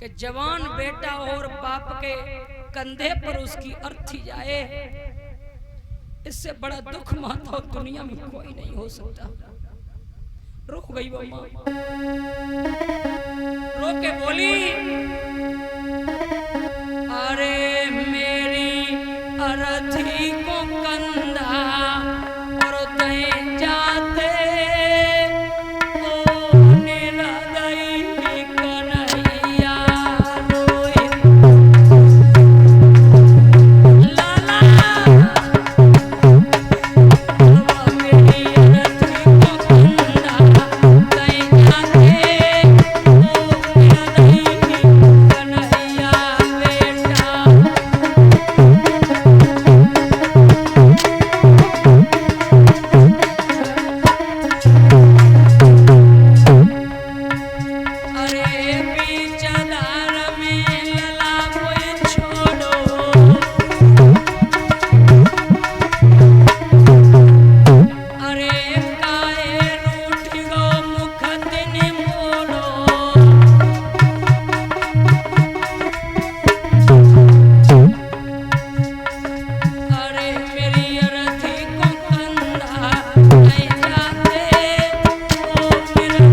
कि जवान बेटा और बाप के कंधे पर उसकी अर्थी जाए, इससे बड़ा दुख माता दुनिया में कोई नहीं हो सकता। रो गई वो माँ, रो के बोली, अरे मेरी अरथी को कंधा और तय जाते ओ निरदई कन्हैया रोए लाला। मेरी अरथी को कंधा तय जाते ओ निरदई कन्हैया बेटा। अरे बीचदार में लला कोई छोड़ो, अरे काहे रूठ गो मुख दिन मोड़ो। अरे मेरी अरथी को कंधा नहीं जाते ओ मेरा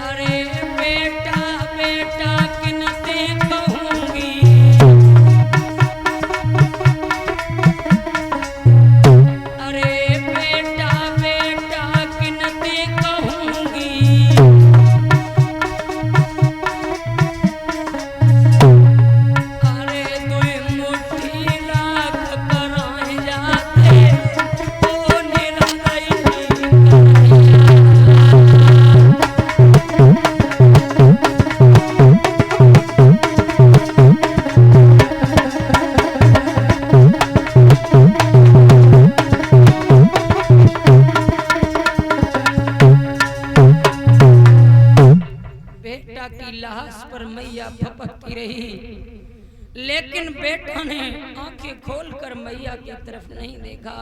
अरे बेटा बेटा किनते कहूंगी, अरे बेटा बेटा किनते कहूंगी। अरे दुई मुट्ठी लाख कराए जाते ओ निरदई कन्हैया। बेटा की लाश पर मैया फपकती रही, लेकिन बेटा ने आंखें खोलकर मैया की तरफ नहीं देखा।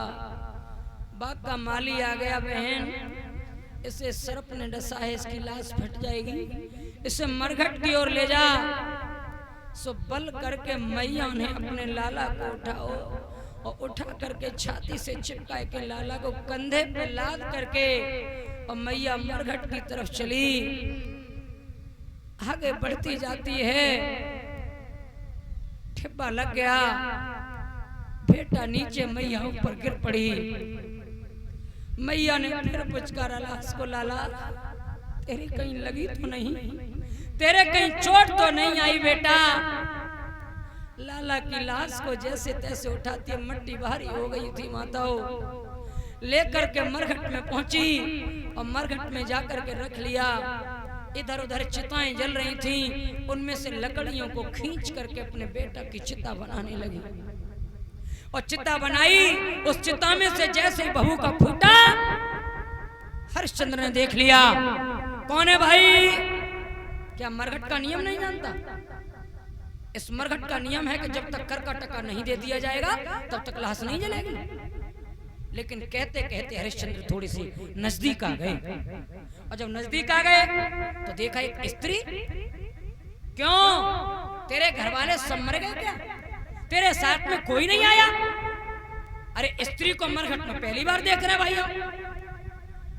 बाग का माली आ गया, बहन इसे सर्प ने डसा है, इसकी लाश फट जाएगी, इसे मरघट की ओर ले जा। सो बल करके मैया ने अपने लाला को उठाओ और उठा करके छाती से चिपका के लाला को कंधे पे लाद करके और मैया मरघट की तरफ चली। आगे बढ़ती जाती है, ठिब्बा लग गया, बेटा नीचे, मैया ऊपर गिर पड़ी। मैया ने फिर पुचकारा लाश को, लाला तेरी कहीं लगी तो नहीं, तेरे कहीं चोट तो नहीं आई बेटा। लाला की लाश को जैसे तैसे उठाती है, मट्टी भारी हो गई थी माताओं, लेकर के मरघट में पहुंची और मरघट में जाकर के रख लिया। इधर उधर चिताएं जल रही थीं, उनमें से लकड़ियों को खींच करके अपने बेटा की चिता बनाने लगी और चिता बनाई। उस चिता में से जैसे ही बहू का फूटा, हरिश्चंद्र ने देख लिया, कौन है भाई? क्या मरघट का नियम नहीं जानता? इस मरघट का नियम है कि जब तक कर का टका नहीं दे दिया जाएगा तब तक लाश नहीं जलेगी। लेकिन कहते कहते हरिश्चंद्र थोड़ी सी नजदीक आ गए, और जब नजदीक आ गए तो देखा एक स्त्री। क्यों, तेरे घर वाले सब मर गए क्या? तेरे साथ में कोई नहीं आया? अरे स्त्री को मरघट में पहली बार देख रहे भाइयों।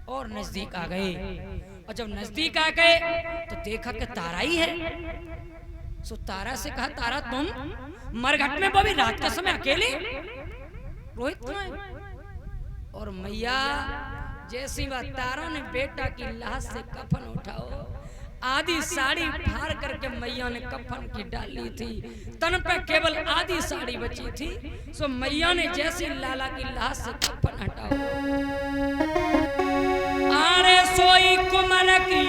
और नजदीक आ गए, और जब नजदीक आ गए तो देखा कि तारा ही है। सो तारा से कहा, तारा तुम मरघट में बभी रात के समय अकेले? रोहित तुम्हें? और मैया जैसी बात, तारा ने बेटा की लाश से कफन उठाओ, आधी साड़ी फाड़ करके मैया ने कफन की डाली थी, तन पे केवल आधी साड़ी बची थी। सो मैया ने जैसे लाला की लाश से कफन हटाओ, आरे सोई कुमार की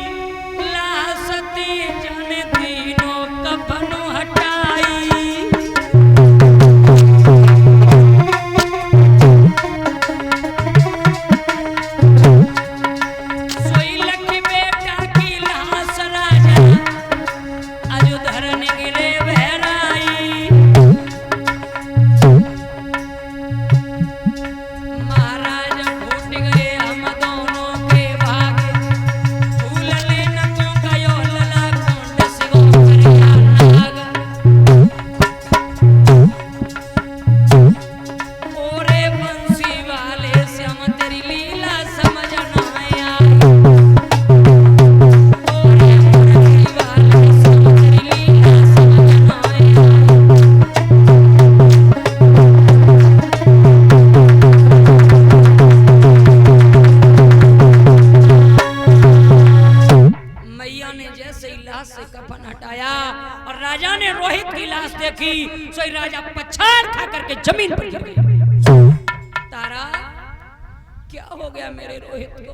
लाश थी, जाने तीनों कफन हटाई। जमीन पर गिर गई। तारा क्या हो गया मेरे रोहित को,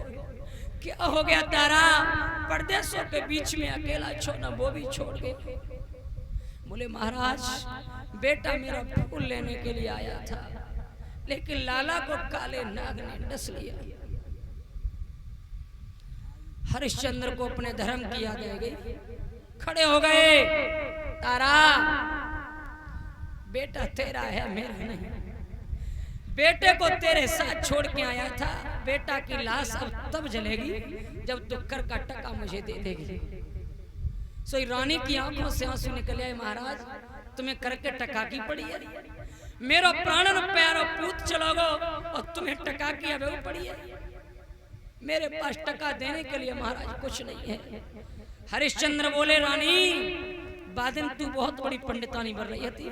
क्या हो गया तारा, परदेशों के बीच में अकेला छोड़ना, वो भी छोड़ गए। बोले महाराज बेटा मेरा फूल लेने के लिए आया था, लेकिन लाला को काले नाग ने डस लिया। हरिश्चंद्र को अपने धर्म की याद आ गई, खड़े हो गए। तारा बेटा तेरा है, मेरा नहीं। बेटे को तेरे साथ छोड़ के आया था, बेटा की लाश अब तब जलेगी जब तू कर का टका मुझे दे देगी। सोई रानी की आंखों से आंसू निकल आए, महाराज तुम्हें करके टका की पड़ी है, मेरा प्राणन प्यारो पूत चलोगो और तुम्हें टका की अब पड़ी है। मेरे पास टका देने के लिए महाराज कुछ नहीं है। हरिश्चंद्र बोले रानी बादिन तू बहुत बड़ी पंडितानी बन रही थी,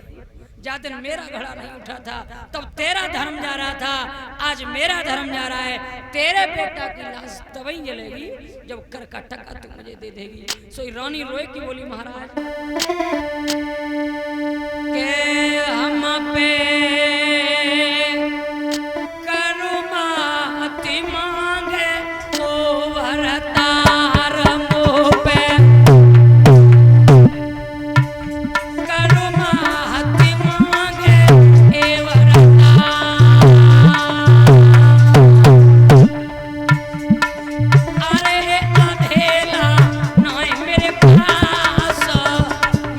जा दिन मेरा घड़ा नहीं उठा था तब तेरा धर्म जा रहा था, आज मेरा धर्म जा रहा है। तेरे बेटा की लाश तभी जलेगी जब कर का टका तू मुझे दे देगी। सो रानी रोए की बोली महाराज के हम पे करुमाति मांगे तो वरतार मुँह पे, करुमाति मांगे ए वरतार। अरे अधेला नहीं मेरे पास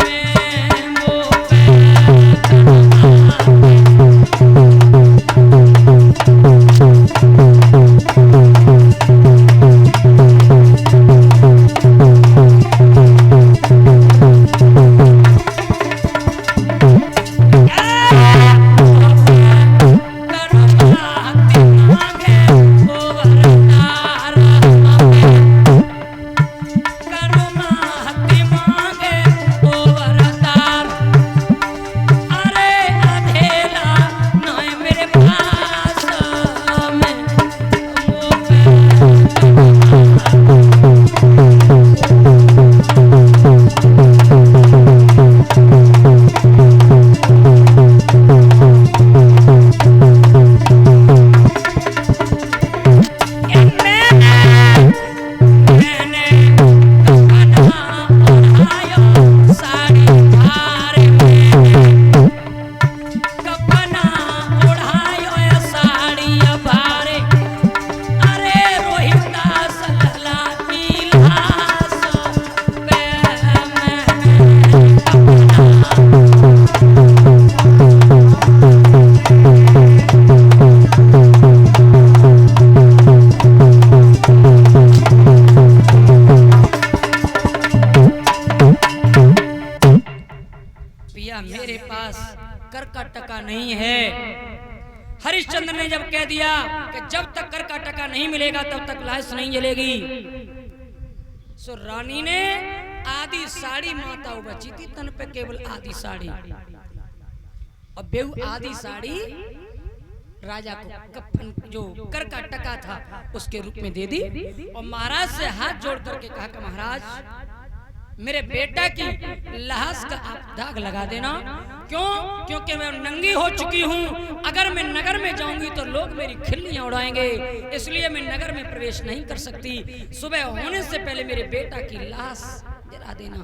में मुँह पे मेरे पास कर का टका नहीं है। हरिश्चंद्र ने जब कह दिया कि जब तक कर का टका नहीं मिलेगा तब तक लाश नहीं जलेगी, सो रानी ने आधी साड़ी माता बची थी तन पे, केवल आधी साड़ी, और बेहू आधी साड़ी राजा को कफन जो कर का टका था उसके रूप में दे दी, और महाराज से हाथ जोड़ करके कहा कि महाराज मेरे बेटा की लाश का आप दाग लगा देना। क्यों? क्योंकि मैं नंगी हो चुकी हूँ, अगर मैं नगर में जाऊंगी तो लोग मेरी खिल्लियां उड़ाएंगे, इसलिए मैं नगर में प्रवेश नहीं कर सकती। सुबह होने से पहले मेरे बेटा की लाश जला देना।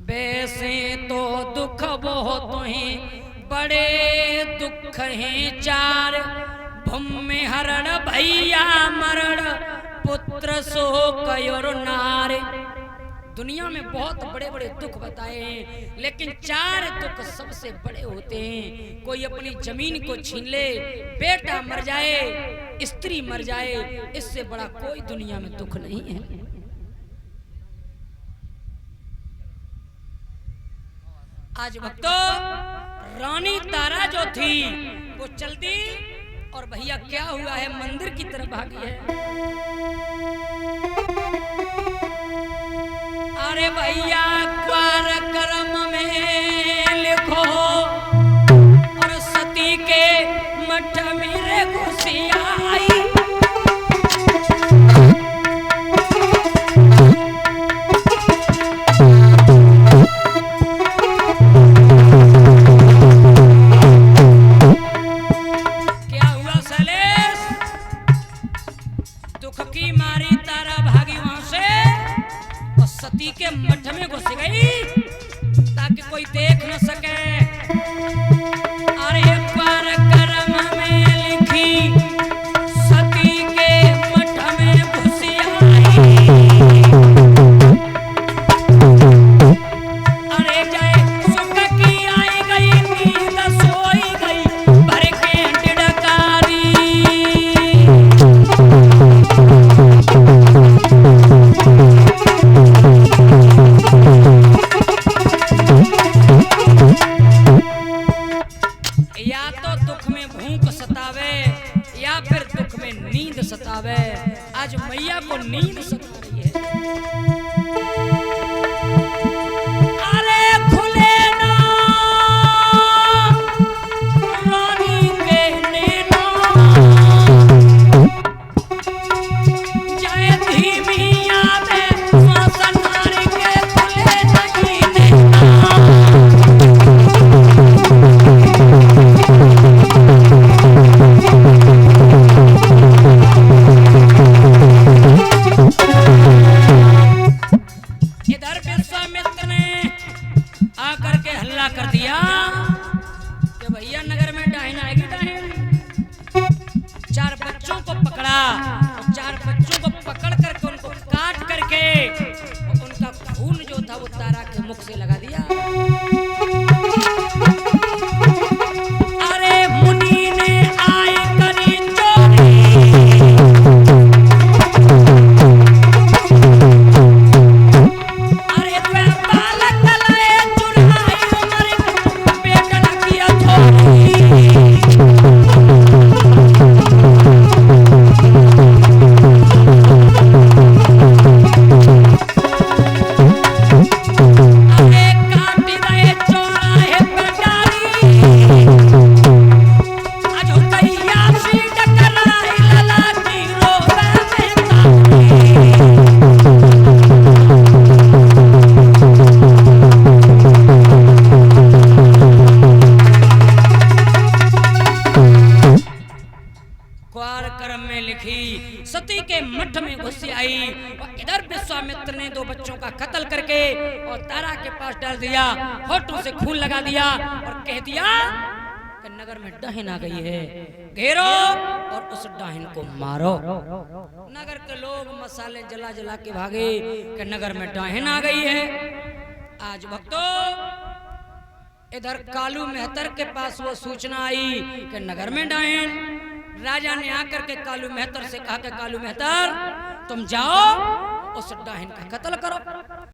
वैसे तो दुख बहुत हैं, बड़े दुख हैं चार, भूमि हरण भैया मरण पुत्र शोक और नार। दुनिया में बहुत बड़े बड़े दुख बताए हैं, लेकिन चार दुख सबसे बड़े होते हैं। कोई अपनी जमीन को छीन ले, बेटा मर जाए, स्त्री मर जाए, इससे बड़ा कोई दुनिया में दुख नहीं है। आज भक्तों रानी तारा जो थी वो चल दी, और भैया क्या हुआ है, मंदिर की तरफ भागी है। अरे भैया द्वार कर्म में लिखो, और सती के मठ मेरे घुसी आई। फुसकी मारी, तारा भागी वहां से और सती के मठ में घुस गई ताकि कोई देख न सके। अरे पर कर्म में लिखी सती के मठ में घुस आई। अरे जय सुख की आई गई नींद सोई गई भर के टिड़कारी। या तो दुख में भूख सतावे या फिर दुख में नींद सतावे। आज मैया को नींद सता रही है। अरे खुले ना रानी के नैना, जाए धीमी आवे श्वास नारी के खुले नहीं नैना। इधर विश्वामित्र ने आकर के हल्ला कर दिया कि भैया नगर में डाहिन आएगी डाहिन। 4 बच्चों को पकड़ा और 4 बच्चों को पकड़ करके उनको काट करके और उनका खून जो था वो तारा के मुख से लगा दिया। अरे मुनि ने आए करी चोरी, अरे वे बालक लाए चुराई उमर बेटन किया थोड़ी। अरे काट गए चौराहे पे डाली, आज कैया सी टकराई लला की रोवे में ताली। क्वार कर्म में लिखी सती के मठ में घुस आई और इधर विश्वामित्र ने 2 बच्चों का कत्ल करके और तारा के पास डाल दिया, होठों से खून लगा दिया और कह दिया कि नगर में डाहिन आ गई है, घेरो और उस डाहिन को मारो। नगर के लोग मसाले जला जला के भागे कि नगर में डाहिन आ गई है। आज भक्तों इधर कालू मेहतर के पास वो सूचना आई कि नगर में डाहिन। राजा ने आकर के कालू मेहतर से कहा कि कालू मेहतर तुम जाओ उस डाहिन का कत्ल करो।